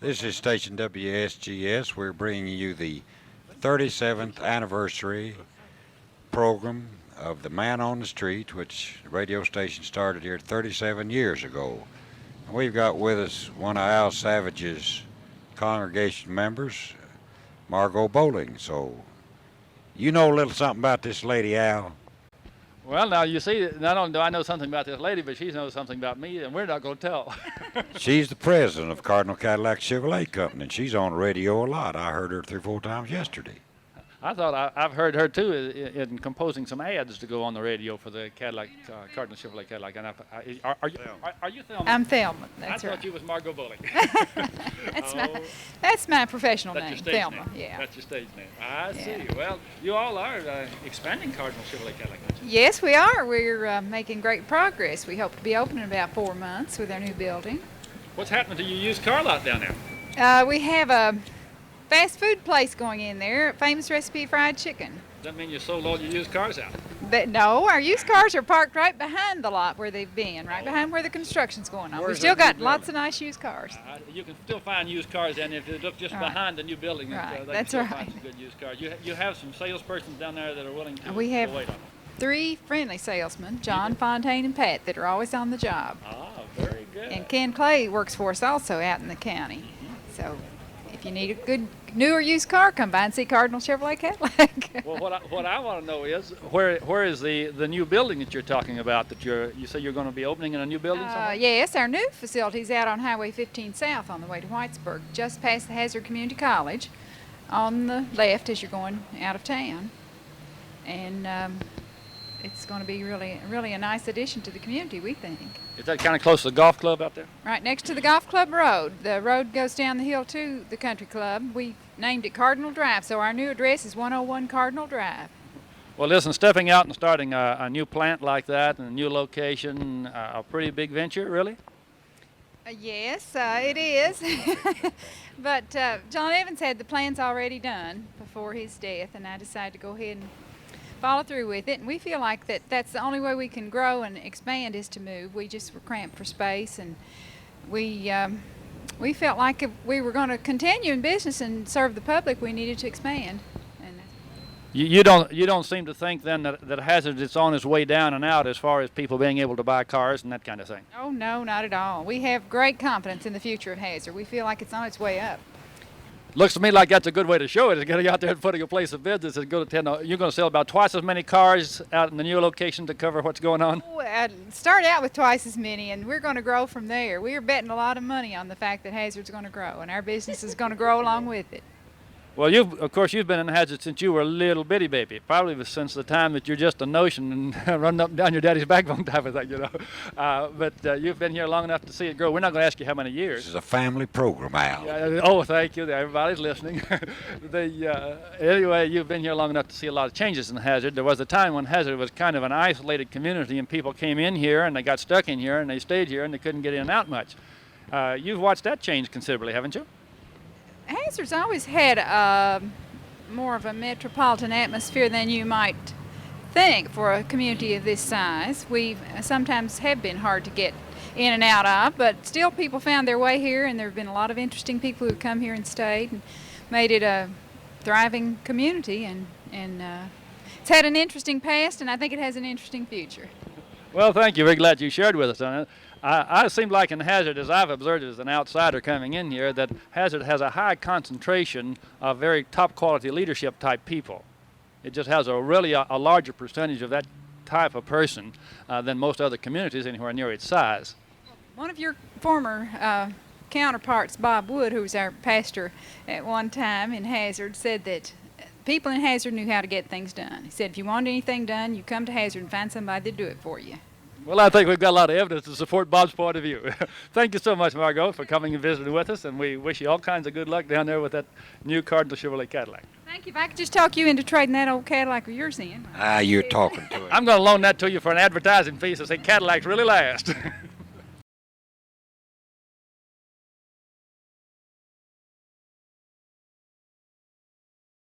This is station WSGS. We're bringing you the 37th anniversary program of the Man on the Street, which the radio station started here 37 years ago. And we've got with us one of Al Savage's congregation members, Margo Bowling. So, you know a little something about this lady, Al? Well, now you see, not only do I know something about this lady, but she knows something about me, and we're not going to tell. She's the president of Cardinal Cadillac Chevrolet Company, and she's on the radio a lot. I heard her 3 or 4 times yesterday. I thought I've heard her too in composing some ads to go on the radio for the Cadillac, Cardinal Chevrolet Cadillac. And are you Thelma? I'm Thelma. That's I right. thought you was Margo Bowling. That's my professional That's name, your stage Thelma. name. Yeah. That's your stage name. I Yeah. see. Well, you all are expanding Cardinal Chevrolet Cadillac, aren't you? Yes, we are. We're making great progress. We hope to be open in about 4 months with our new building. What's happening to your used car lot down there? We have a fast food place going in there, famous recipe fried chicken. Does that mean you sold all your used cars out? But no, our used cars are parked right behind the lot where they've been, right behind where the construction's going on. We've Where's still that got new lots of building? nice used cars. You can still find used cars, and if you look just Right. behind the new building, Right, they that's can still right. find some good used cars. You have some salespersons down there that are willing to We have to wait on them. 3 friendly salesmen, John, Fontaine, and Pat, that are always on the job. Ah, very good. And Ken Clay works for us also out in the county. So if you need a good new or used car, come by and see Cardinal Chevrolet Cadillac. Well, what I want to know is where is the new building that you're talking about? That you say you're going to be opening in a new building somewhere? Yes, our new facility's out on Highway 15 South on the way to Whitesburg, just past the Hazard Community College, on the left as you're going out of town. And it's going to be really a nice addition to the community, we think. Is that kind of close to the golf club out there? Right next to the golf club road. The road goes down the hill to the country club. We named it Cardinal Drive, so our new address is 101 Cardinal Drive. Well, listen, stepping out and starting a new plant like that and a new location, a pretty big venture, really? Yes, it is. But John Evans had the plans already done before his death, and I decided to go ahead and follow through with it. And we feel like that's the only way we can grow and expand is to move. We just were cramped for space, and we felt like if we were going to continue in business and serve the public, we needed to expand. And You don't seem to think then that Hazard is on its way down and out as far as people being able to buy cars and that kind of thing? oh no, not at all. We have great confidence in the future of Hazard. We feel like it's on its way up. Looks to me like that's a good way to show it, is getting out there and putting a place of business. You're going to sell about twice as many cars out in the new location to cover what's going on? I'd start out with twice as many, and we're going to grow from there. We are betting a lot of money on the fact that Hazard's going to grow, and our business is going to grow along with it. Well, of course, you've been in Hazard since you were a little bitty baby, probably since the time that you're just a notion and running up and down your daddy's backbone type of thing, But you've been here long enough to see it grow. We're not going to ask you how many years. This is a family program, Al. Oh, thank you. Everybody's listening. Anyway, you've been here long enough to see a lot of changes in Hazard. There was a time when Hazard was kind of an isolated community, and people came in here and they got stuck in here and they stayed here and they couldn't get in and out much. You've watched that change considerably, haven't you? Hazard's always had more of a metropolitan atmosphere than you might think for a community of this size. We sometimes have been hard to get in and out of, but still people found their way here, and there have been a lot of interesting people who have come here and stayed and made it a thriving community, and it's had an interesting past, and I think it has an interesting future. Well, thank you. We're glad you shared with us on it. It seemed like in Hazard, as I've observed as an outsider coming in here, that Hazard has a high concentration of very top quality leadership type people. It just has a larger percentage of that type of person than most other communities anywhere near its size. One of your former counterparts, Bob Wood, who was our pastor at one time in Hazard, said that people in Hazard knew how to get things done. He said if you want anything done, you come to Hazard and find somebody to do it for you. Well, I think we've got a lot of evidence to support Bob's point of view. Thank you so much, Margo, for coming and visiting with us, and we wish you all kinds of good luck down there with that new Cardinal Chevrolet Cadillac. Thank you. If I could just talk you into trading that old Cadillac of yours in. You're talking to him. I'm going to loan that to you for an advertising piece and say Cadillacs really last.